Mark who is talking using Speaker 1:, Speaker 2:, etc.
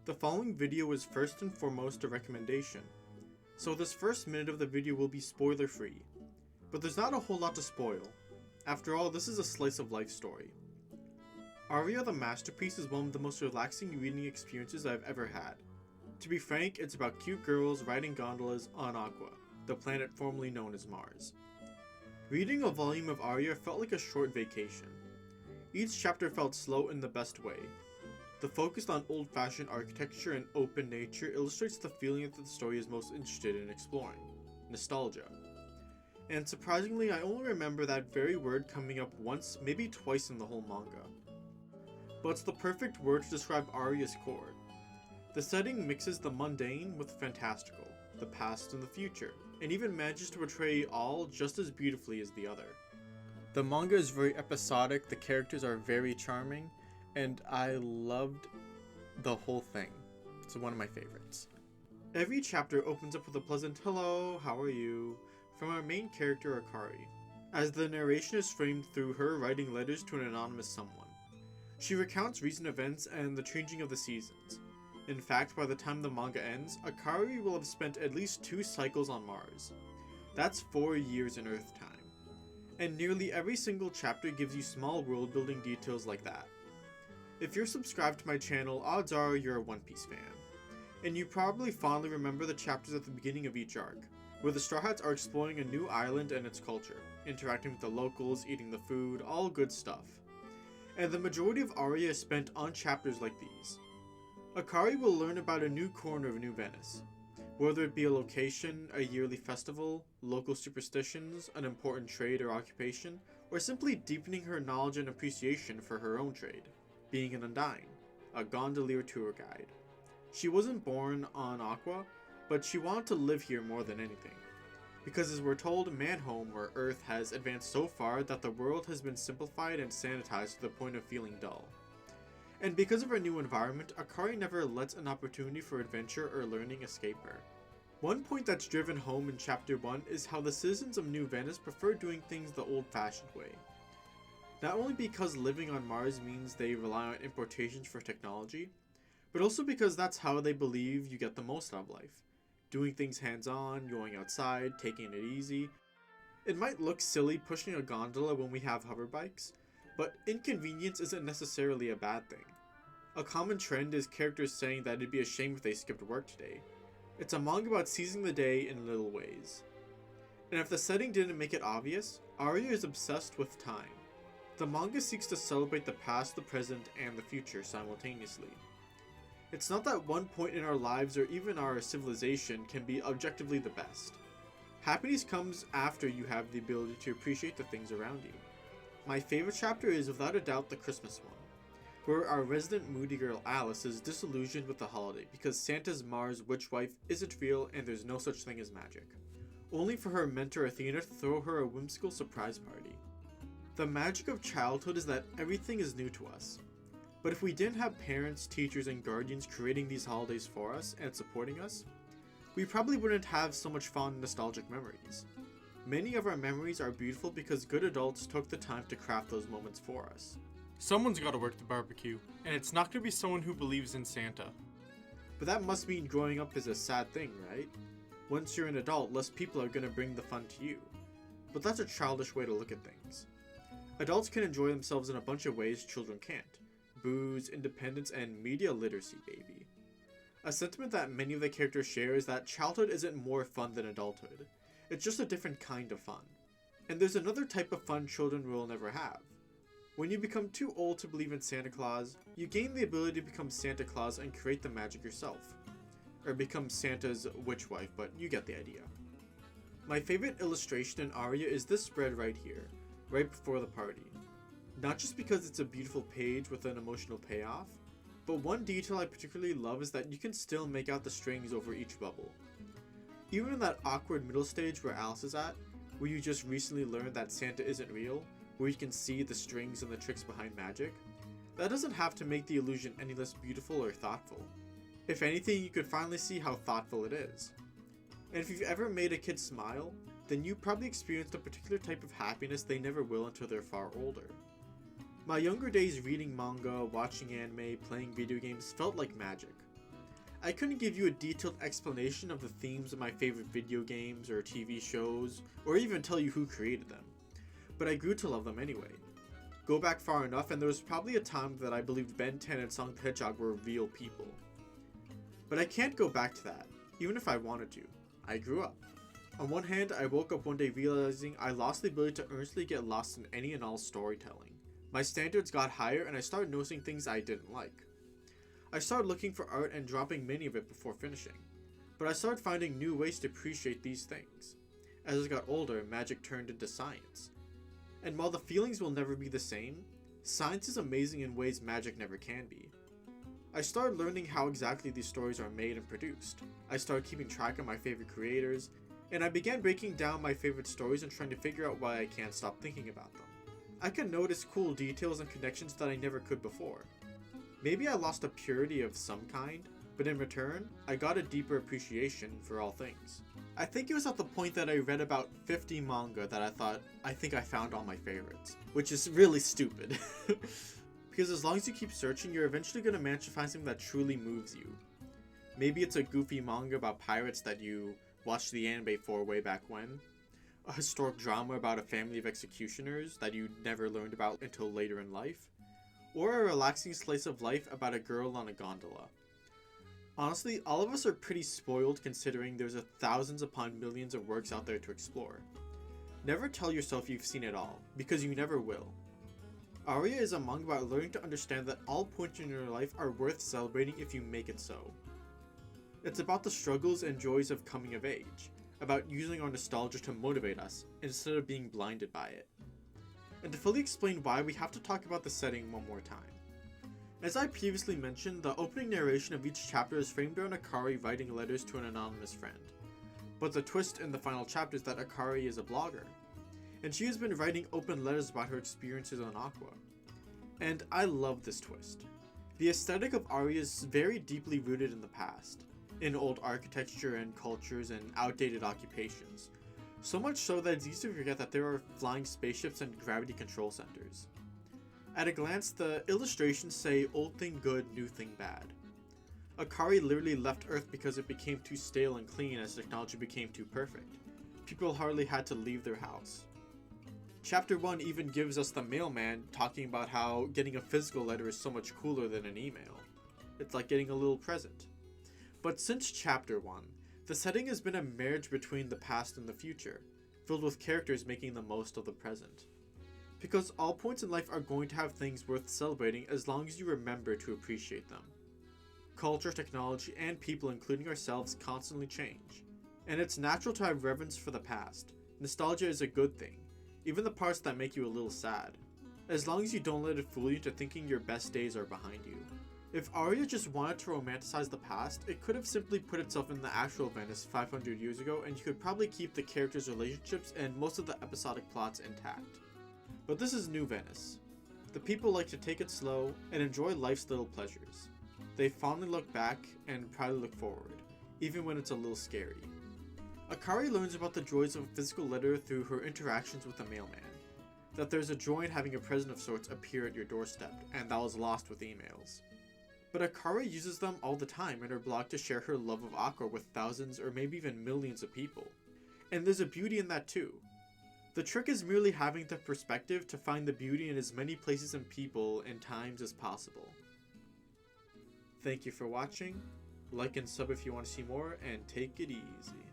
Speaker 1: The following video is first and foremost a recommendation, so this first minute of the video will be spoiler free. But there's not a whole lot to spoil. After all, this is a slice of life story. Aria the Masterpiece is one of the most relaxing reading experiences I've ever had. To be frank, it's about cute girls riding gondolas on Aqua, the planet formerly known as Mars. Reading a volume of Aria felt like a short vacation. Each chapter felt slow in the best way. The focus on old-fashioned architecture and open nature illustrates the feeling that the story is most interested in exploring: nostalgia. And surprisingly, I only remember that very word coming up once, maybe twice in the whole manga. But it's the perfect word to describe Aria's core. The setting mixes the mundane with the fantastical, the past and the future, and even manages to portray all just as beautifully as the other. The manga is very episodic, the characters are very charming, and I loved the whole thing. It's one of my favorites. Every chapter opens up with a pleasant "hello, how are you?" from our main character Akari, as the narration is framed through her writing letters to an anonymous someone. She recounts recent events and the changing of the seasons. In fact, by the time the manga ends, Akari will have spent at least 2 cycles on Mars. That's 4 years in Earth time. And nearly every single chapter gives you small world building details like that. If you're subscribed to my channel, odds are you're a One Piece fan. And you probably fondly remember the chapters at the beginning of each arc, where the Straw Hats are exploring a new island and its culture, interacting with the locals, eating the food, all good stuff. And the majority of Aria is spent on chapters like these. Akari will learn about a new corner of New Venice, whether it be a location, a yearly festival, local superstitions, an important trade or occupation, or simply deepening her knowledge and appreciation for her own trade, being an Undyne, a gondolier tour guide. She wasn't born on Aqua, but she wanted to live here more than anything. Because as we're told, Manhome, or Earth, has advanced so far that the world has been simplified and sanitized to the point of feeling dull. And because of her new environment, Akari never lets an opportunity for adventure or learning escape her. One point that's driven home in Chapter 1 is how the citizens of New Venice prefer doing things the old-fashioned way. Not only because living on Mars means they rely on importations for technology, but also because that's how they believe you get the most out of life. Doing things hands-on, going outside, taking it easy. It might look silly pushing a gondola when we have hover bikes, but inconvenience isn't necessarily a bad thing. A common trend is characters saying that it'd be a shame if they skipped work today. It's a manga about seizing the day in little ways. And if the setting didn't make it obvious, Aria is obsessed with time. The manga seeks to celebrate the past, the present, and the future simultaneously. It's not that one point in our lives or even our civilization can be objectively the best. Happiness comes after you have the ability to appreciate the things around you. My favorite chapter is without a doubt the Christmas one, where our resident moody girl Alice is disillusioned with the holiday because Santa's Mars witch wife isn't real and there's no such thing as magic, only for her mentor Athena to throw her a whimsical surprise party. The magic of childhood is that everything is new to us. But if we didn't have parents, teachers, and guardians creating these holidays for us and supporting us, we probably wouldn't have so much fond nostalgic memories. Many of our memories are beautiful because good adults took the time to craft those moments for us. Someone's gotta work the barbecue, and it's not gonna be someone who believes in Santa. But that must mean growing up is a sad thing, right? Once you're an adult, less people are gonna bring the fun to you. But that's a childish way to look at things. Adults can enjoy themselves in a bunch of ways children can't. Booze, independence, and media literacy, baby. A sentiment that many of the characters share is that childhood isn't more fun than adulthood. It's just a different kind of fun. And there's another type of fun children will never have. When you become too old to believe in Santa Claus, you gain the ability to become Santa Claus and create the magic yourself. Or become Santa's witch wife, but you get the idea. My favorite illustration in Aria is this spread right here, right before the party. Not just because it's a beautiful page with an emotional payoff, but one detail I particularly love is that you can still make out the strings over each bubble. Even in that awkward middle stage where Alice is at, where you just recently learned that Santa isn't real, where you can see the strings and the tricks behind magic, that doesn't have to make the illusion any less beautiful or thoughtful. If anything, you could finally see how thoughtful it is. And if you've ever made a kid smile, then you probably experienced a particular type of happiness they never will until they're far older. My younger days reading manga, watching anime, playing video games felt like magic. I couldn't give you a detailed explanation of the themes of my favorite video games or TV shows, or even tell you who created them, but I grew to love them anyway. Go back far enough and there was probably a time that I believed Ben 10 and Sonic the Hedgehog were real people. But I can't go back to that, even if I wanted to. I grew up. On one hand, I woke up one day realizing I lost the ability to earnestly get lost in any and all storytelling. My standards got higher and I started noticing things I didn't like. I started looking for art and dropping many of it before finishing. But I started finding new ways to appreciate these things. As I got older, magic turned into science. And while the feelings will never be the same, science is amazing in ways magic never can be. I started learning how exactly these stories are made and produced. I started keeping track of my favorite creators, and I began breaking down my favorite stories and trying to figure out why I can't stop thinking about them. I could notice cool details and connections that I never could before. Maybe I lost a purity of some kind, but in return, I got a deeper appreciation for all things. I think it was at the point that I read about 50 manga that I thought, I think I found all my favorites, which is really stupid. Because as long as you keep searching, you're eventually going to manage to find something that truly moves you. Maybe it's a goofy manga about pirates that you watched the anime for way back when, a historic drama about a family of executioners that you never learned about until later in life, or a relaxing slice of life about a girl on a gondola. Honestly, all of us are pretty spoiled considering there's thousands upon millions of works out there to explore. Never tell yourself you've seen it all, because you never will. Aria is a manga about learning to understand that all points in your life are worth celebrating if you make it so. It's about the struggles and joys of coming of age, about using our nostalgia to motivate us, instead of being blinded by it. And to fully explain why, we have to talk about the setting one more time. As I previously mentioned, the opening narration of each chapter is framed around Akari writing letters to an anonymous friend. But the twist in the final chapter is that Akari is a blogger, and she has been writing open letters about her experiences on Aqua. And I love this twist. The aesthetic of Aria is very deeply rooted in the past, in old architecture and cultures and outdated occupations. So much so that it's easy to forget that there are flying spaceships and gravity control centers. At a glance, the illustrations say old thing good, new thing bad. Akari literally left Earth because it became too stale and clean as technology became too perfect. People hardly had to leave their house. Chapter 1 even gives us the mailman talking about how getting a physical letter is so much cooler than an email. It's like getting a little present. But since Chapter 1, the setting has been a marriage between the past and the future, filled with characters making the most of the present. Because all points in life are going to have things worth celebrating as long as you remember to appreciate them. Culture, technology, and people, including ourselves, constantly change. And it's natural to have reverence for the past. Nostalgia is a good thing, even the parts that make you a little sad, as long as you don't let it fool you into thinking your best days are behind you. If Aria just wanted to romanticize the past, it could have simply put itself in the actual Venice 500 years ago, and you could probably keep the characters' relationships and most of the episodic plots intact. But this is New Venice. The people like to take it slow and enjoy life's little pleasures. They fondly look back and proudly look forward, even when it's a little scary. Akari learns about the joys of a physical letter through her interactions with the mailman, that there's a joy in having a present of sorts appear at your doorstep, and that was lost with emails. But Akari uses them all the time in her blog to share her love of Aqua with thousands or maybe even millions of people. And there's a beauty in that too. The trick is merely having the perspective to find the beauty in as many places and people and times as possible. Thank you for watching, like and sub if you want to see more, and take it easy.